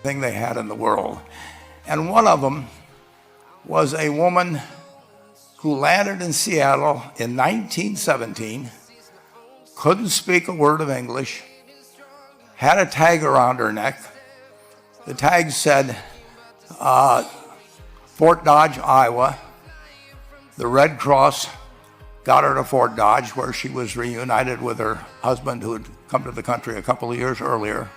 thing they had in the world. And one of them was a woman who landed in Seattle in 1917, couldn't speak a word of English, had a tag around her neck. The tag said, Fort Dodge, Iowa. The Red Cross got her to Fort Dodge, where she was reunited with her husband who had come to the country a couple of years earlier.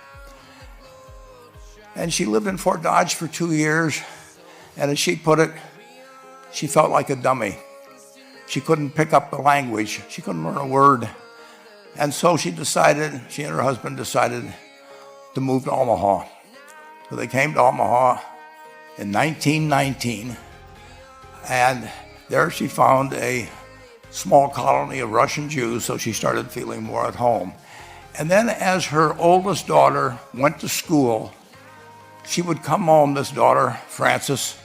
And she lived in Fort Dodge for 2 years, and as she put it, she felt like a dummy. She couldn't pick up the language. She couldn't learn a word. And so she and her husband decided to move to Omaha. So they came to Omaha in 1919, and there she found a small colony of Russian Jews, so she started feeling more at home. And then as her oldest daughter went to school, she would come home, this daughter, Frances,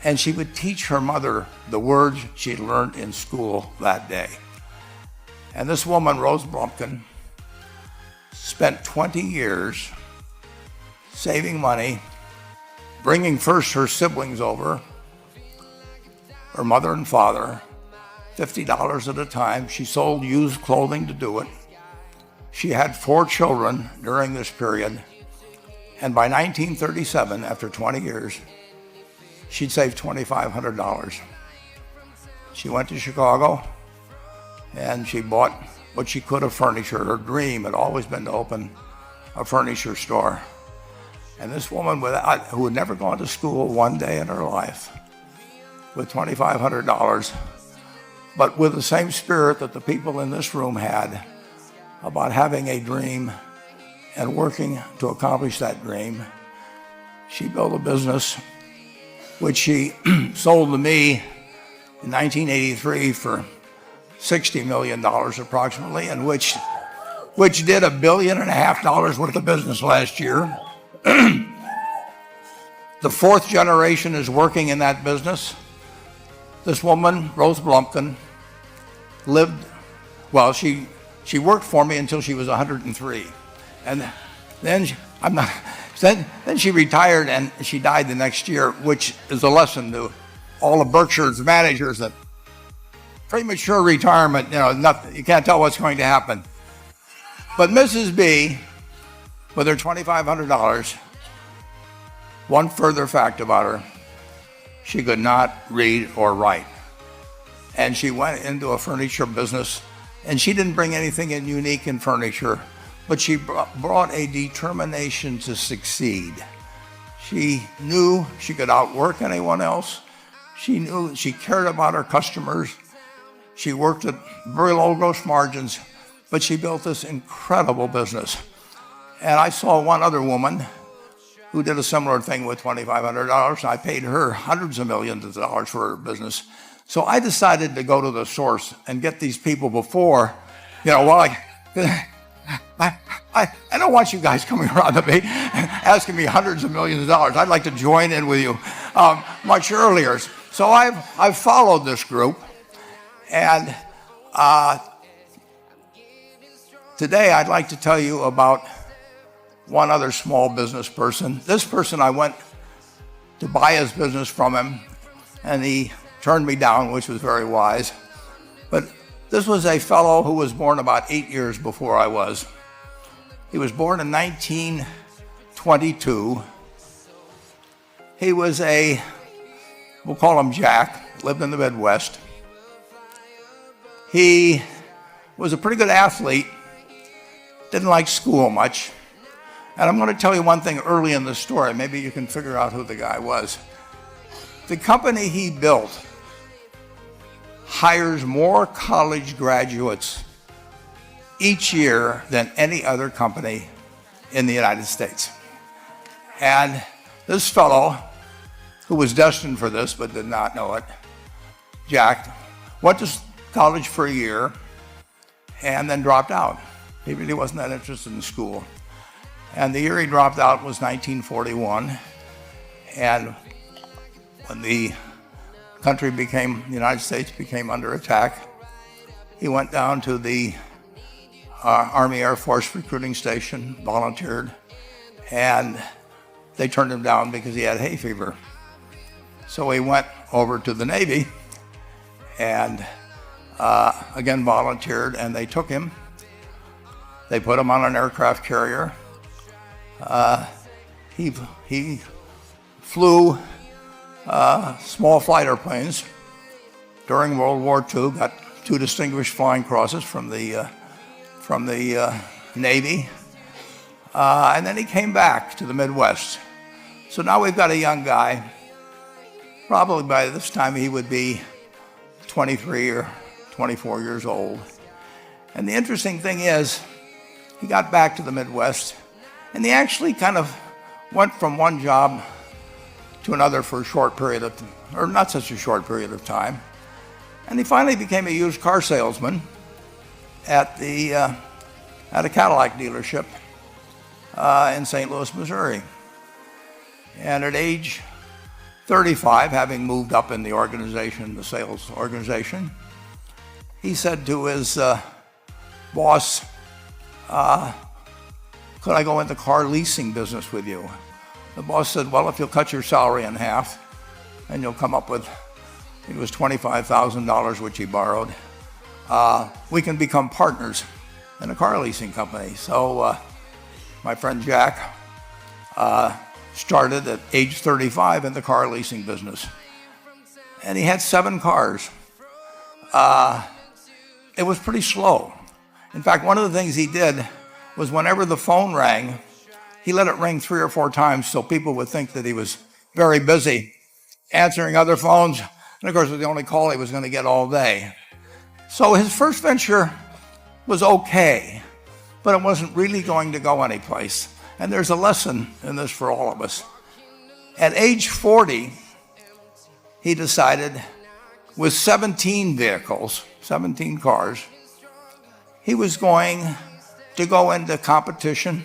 and she would teach her mother the words she'd learned in school that day. And this woman, Rose Blumpkin, spent 20 years saving money, bringing first her siblings over, her mother and father, $50 at a time. She sold used clothing to do it. She had 4 children during this period. And by 1937, after 20 years, she'd saved $2,500. She went to Chicago and she bought what she could of furniture. Her dream had always been to open a furniture store. And this woman who had never gone to school one day in her life, with $2,500, but with the same spirit that the people in this room had about having a dream and working to accomplish that dream, she built a business which she sold to me in 1983 for $60 million approximately, and which did $1.5 billion worth of business last year. The 4th generation is working in that business. This woman, Rose Blumpkin, she worked for me until she was 103. And then she retired and she died the next year, which is a lesson to all of Berkshire's managers that premature retirement, you can't tell what's going to happen. But Mrs. B, with her $2,500, one further fact about her, she could not read or write. And she went into a furniture business, and she didn't bring anything unique in furniture, but she brought a determination to succeed. She knew she could outwork anyone else. She knew she cared about her customers. She worked at very low gross margins, but she built this incredible business. And I saw one other woman who did a similar thing with $2,500. I paid her hundreds of millions of dollars for her business. So I decided to go to the source and get these people before, I don't want you guys coming around to me asking me hundreds of millions of dollars. I'd like to join in with you much earlier. So I've followed this group, and today I'd like to tell you about one other small business person. This person, I went to buy his business from him, and he turned me down, which was very wise. But this was a fellow who was born about 8 years before I was. He was born in 1922. He was we'll call him Jack, lived in the Midwest. He was a pretty good athlete, didn't like school much. And I'm going to tell you one thing early in the story. Maybe you can figure out who the guy was. The company he built hires more college graduates each year than any other company in the United States. And this fellow, who was destined for this but did not know it, Jack, went to college for a year and then dropped out. He really wasn't that interested in school. And the year he dropped out was 1941. And when the United States became under attack, he went down to the Army Air Force recruiting station, volunteered, and they turned him down because he had hay fever. So he went over to the Navy and again volunteered, and they took him. They put him on an aircraft carrier. He flew small fighter planes during World War II, got 2 distinguished flying crosses from the Navy, and then he came back to the Midwest. So now we've got a young guy. Probably by this time he would be 23 or 24 years old. And the interesting thing is, he got back to the Midwest, and he actually kind of went from one job to another for a short period of, or not such a short period of time. And he finally became a used car salesman at a Cadillac dealership in St. Louis, Missouri. And at age 35, having moved up in the organization, the sales organization, he said to his boss, could I go into car leasing business with you? The boss said, well, if you'll cut your salary in half and you'll come up with, I think it was $25,000, which he borrowed, we can become partners in a car leasing company. So my friend Jack started at age 35 in the car leasing business. And he had 7 cars. It was pretty slow. In fact, one of the things he did was whenever the phone rang, he let it ring 3 or 4 times so people would think that he was very busy answering other phones. And of course, it was the only call he was going to get all day. So his first venture was okay, but it wasn't really going to go anyplace. And there's a lesson in this for all of us. At age 40, he decided, with 17 vehicles, 17 cars, he was going to go into competition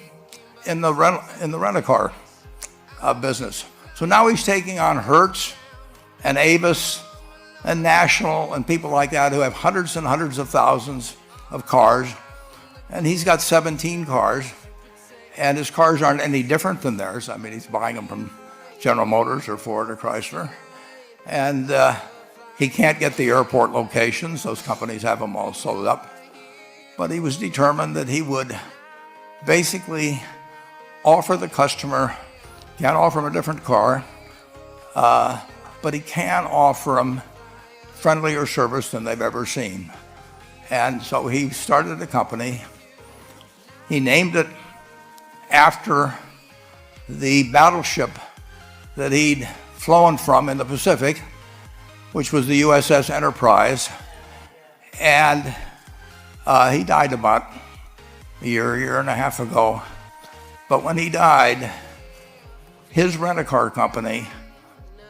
in the rent-a-car business. So now he's taking on Hertz and Avis and National and people like that who have hundreds and hundreds of thousands of cars. And he's got 17 cars. And his cars aren't any different than theirs. I mean, he's buying them from General Motors or Ford or Chrysler. And he can't get the airport locations. Those companies have them all sold up. But he was determined that he would basically offer the customer, can't offer him a different car, but he can offer them friendlier service than they've ever seen. And so he started a company. He named it after the battleship that he'd flown from in the Pacific, which was the USS Enterprise. And he died about a year and a half ago. But when he died, his rent-a-car company,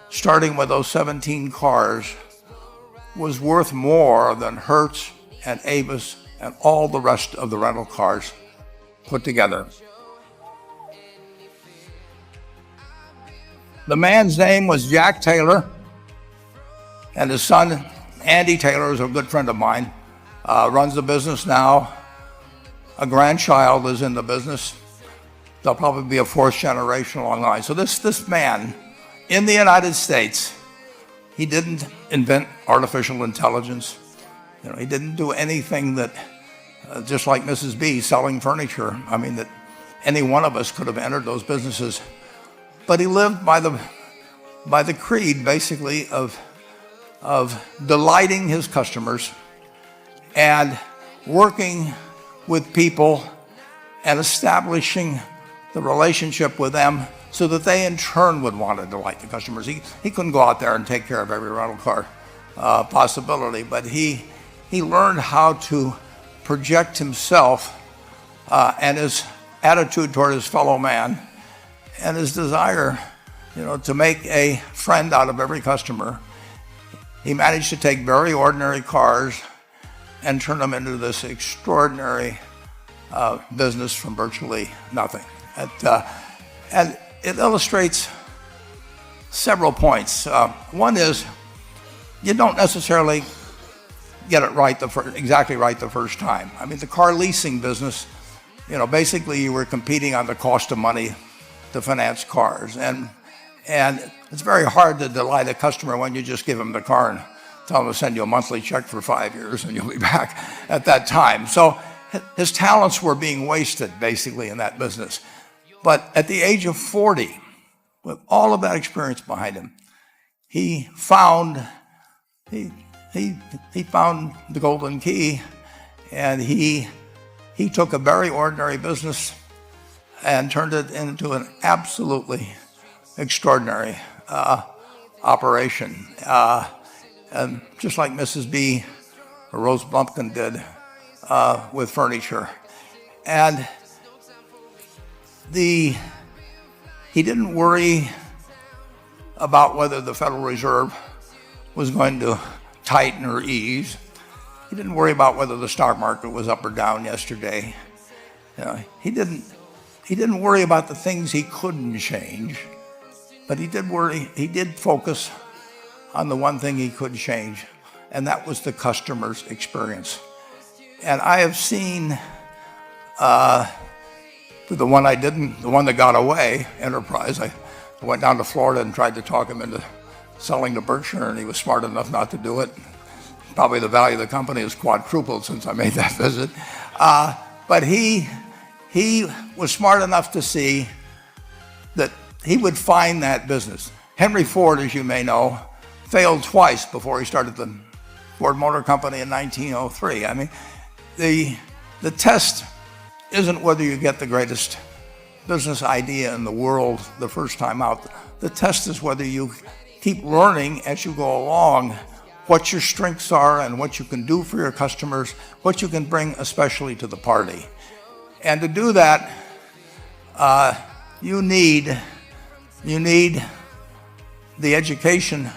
starting with those 17 cars, was worth more than Hertz and Avis and all the rest of the rental cars put together. The man's name was Jack Taylor, and his son, Andy Taylor, is a good friend of mine, runs the business now. A grandchild is in the business. There'll probably be a 4th generation along the line. So this man, in the United States, he didn't invent artificial intelligence. He didn't do anything that, just like Mrs. B selling furniture, I mean, that any one of us could have entered those businesses. But he lived by the creed, basically, of delighting his customers and working with people and establishing the relationship with them so that they in turn would want to delight the customers. He couldn't go out there and take care of every rental car possibility, but he learned how to project himself and his attitude toward his fellow man and his desire, to make a friend out of every customer. He managed to take very ordinary cars and turn them into this extraordinary business from virtually nothing. And it illustrates several points. One is, you don't necessarily get it right exactly right the first time. I mean, the car leasing business, basically you were competing on the cost of money to finance cars. And it's very hard to delight a customer when you just give them the car and tell them to send you a monthly check for 5 years and you'll be back at that time. So his talents were being wasted basically in that business. But at the age of 40, with all of that experience behind him, he found the golden key, and he took a very ordinary business and turned it into an absolutely extraordinary operation. And just like Mrs. B or Rose Blumpkin did with furniture. And he didn't worry about whether the Federal Reserve was going to tighten or ease. He didn't worry about whether the stock market was up or down yesterday. He didn't worry about the things he couldn't change, but he did focus on the one thing he could change, and that was the customer's experience. And I have seen the one that got away, Enterprise. I went down to Florida and tried to talk him into selling to Berkshire, and he was smart enough not to do it. Probably the value of the company has quadrupled since I made that visit. But he was smart enough to see that he would find that business. Henry Ford, as you may know, failed twice before he started the Ford Motor Company in 1903. I mean, the test isn't whether you get the greatest business idea in the world the first time out. The test is whether you keep learning as you go along what your strengths are and what you can do for your customers, what you can bring especially to the party. And to do that, you need the education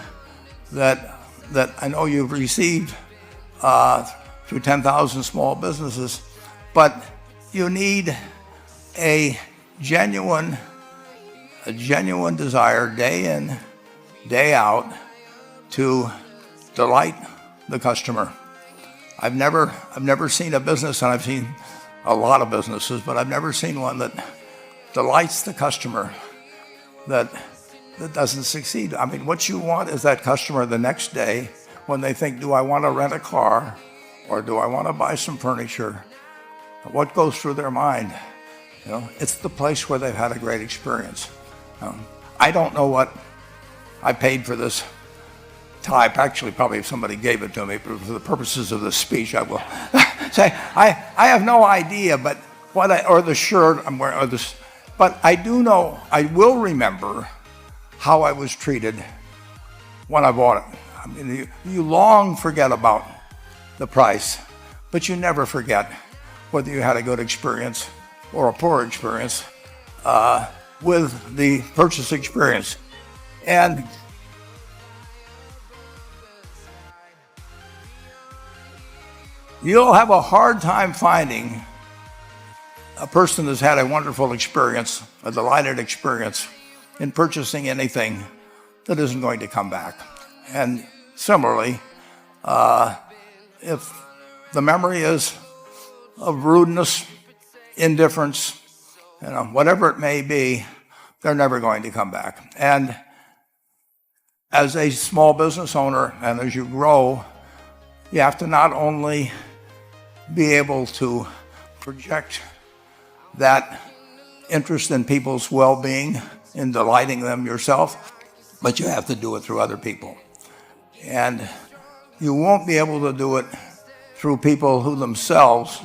that I know you've received through 10,000 small businesses, but you need a genuine desire day in, day out to delight the customer. I've never seen a business, and I've seen a lot of businesses, but I've never seen one that delights the customer that doesn't succeed. I mean, what you want is that customer the next day when they think, do I want to rent a car or do I want to buy some furniture? What goes through their mind? It's the place where they've had a great experience. I don't know what I paid for this tie. Actually, probably if somebody gave it to me, but for the purposes of this speech, I will say I have no idea. But or the shirt I'm wearing, or this. But I do know. I will remember how I was treated when I bought it. I mean, you long forget about the price, but you never forget whether you had a good experience or a poor experience with the purchase experience. And you'll have a hard time finding a person that's had a wonderful experience, a delighted experience in purchasing anything that isn't going to come back. And similarly, if the memory is of rudeness, indifference, whatever it may be, they're never going to come back. And as a small business owner, and as you grow, you have to not only be able to project that interest in people's well-being, in delighting them yourself, but you have to do it through other people. And you won't be able to do it through people who themselves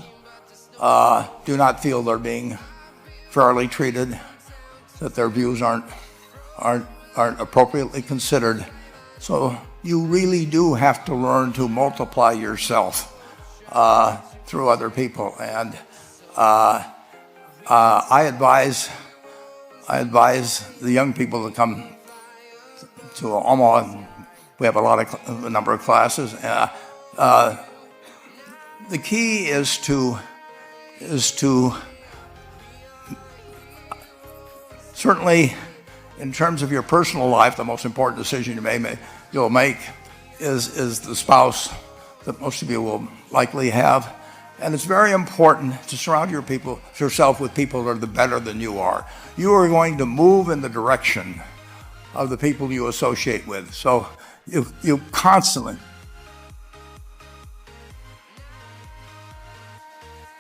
do not feel they're being fairly treated, that their views aren't appropriately considered. So you really do have to learn to multiply yourself through other people. And I advise the young people to come to Omaha. We have a number of classes. The key is to certainly, in terms of your personal life, the most important decision you'll make is the spouse that most of you will likely have. And it's very important to surround yourself with people that are better than you are. You are going to move in the direction of the people you associate with. So you constantly.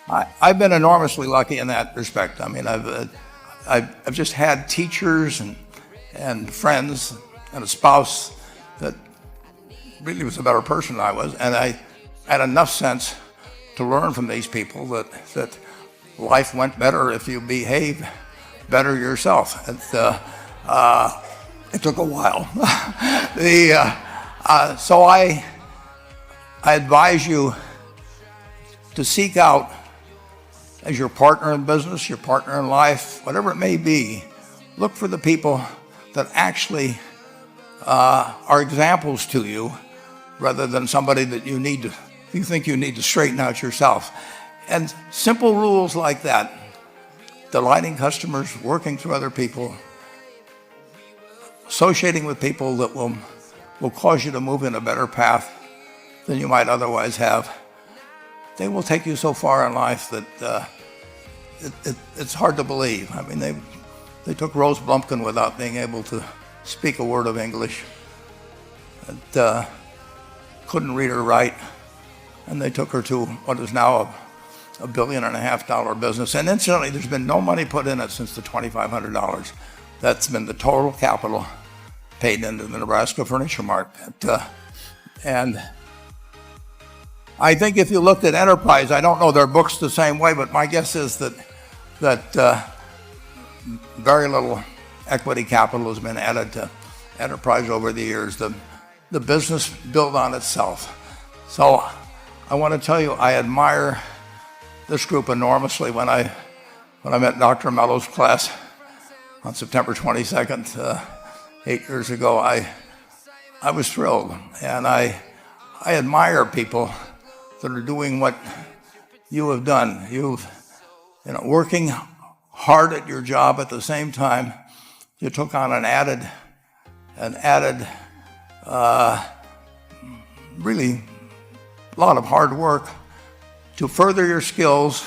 I've been enormously lucky in that respect. I mean, I've just had teachers and friends and a spouse that really was a better person than I was, and I had enough sense to learn from these people that life went better if you behave better yourself. It took a while. So I advise you to seek out, as your partner in business, your partner in life, whatever it may be, look for the people that actually are examples to you, rather than somebody that you think you need to straighten out yourself. And simple rules like that, delighting customers, working through other people, associating with people that will cause you to move in a better path than you might otherwise have, they will take you so far in life that it's hard to believe. I mean, they took Rose Blumpkin without being able to speak a word of English, and couldn't read or write, and they took her to what is now a $1.5 billion business. And incidentally, there's been no money put in it since the $2,500. That's been the total capital paid into the Nebraska Furniture Mart. And I think if you looked at Enterprise, I don't know their books the same way, but my guess is that very little equity capital has been added to Enterprise over the years. The business built on itself. So I want to tell you, I admire this group enormously. When I met Dr. Mello's class on September 22nd, 8 years ago, I was thrilled, and I admire people that are doing what you have done. Working hard at your job at the same time, you took on an added really a lot of hard work to further your skills.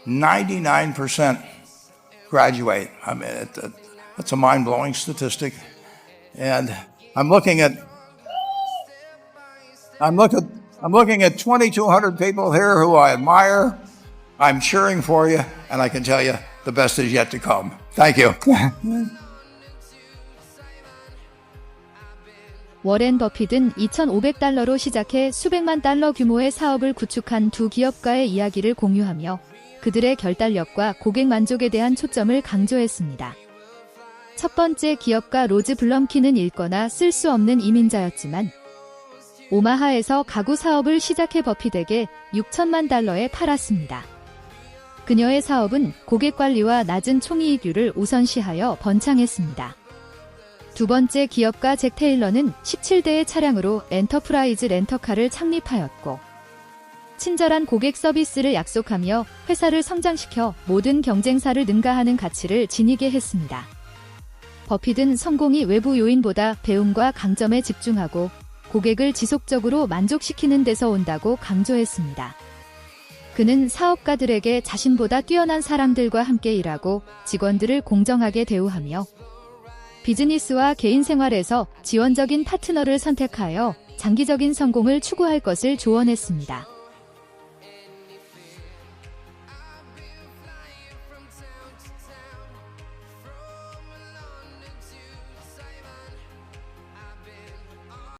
99% graduate. I mean, that's a mind-blowing statistic. And I'm looking at 2,200 people here who I admire. I'm cheering for you, and I can tell you the best is yet to come. Thank you. 워렌 버핏은 2,500달러로 시작해 수백만 달러 규모의 사업을 구축한 두 기업가의 이야기를 공유하며 그들의 결단력과 고객 만족에 대한 초점을 강조했습니다. 첫 번째 기업가 로즈 블럼킨은 읽거나 쓸 수 없는 이민자였지만 오마하에서 가구 사업을 시작해 버핏에게 6천만 달러에 팔았습니다. 그녀의 사업은 고객 관리와 낮은 총이익률을 우선시하여 번창했습니다. 두 번째 기업가 잭 테일러는 17대의 차량으로 엔터프라이즈 렌터카를 창립하였고 친절한 고객 서비스를 약속하며 회사를 성장시켜 모든 경쟁사를 능가하는 가치를 지니게 했습니다. 버핏은 성공이 외부 요인보다 배움과 강점에 집중하고 고객을 지속적으로 만족시키는 데서 온다고 강조했습니다. 그는 사업가들에게 자신보다 뛰어난 사람들과 함께 일하고 직원들을 공정하게 대우하며 비즈니스와 개인 생활에서 지원적인 파트너를 선택하여 장기적인 성공을 추구할 것을 조언했습니다.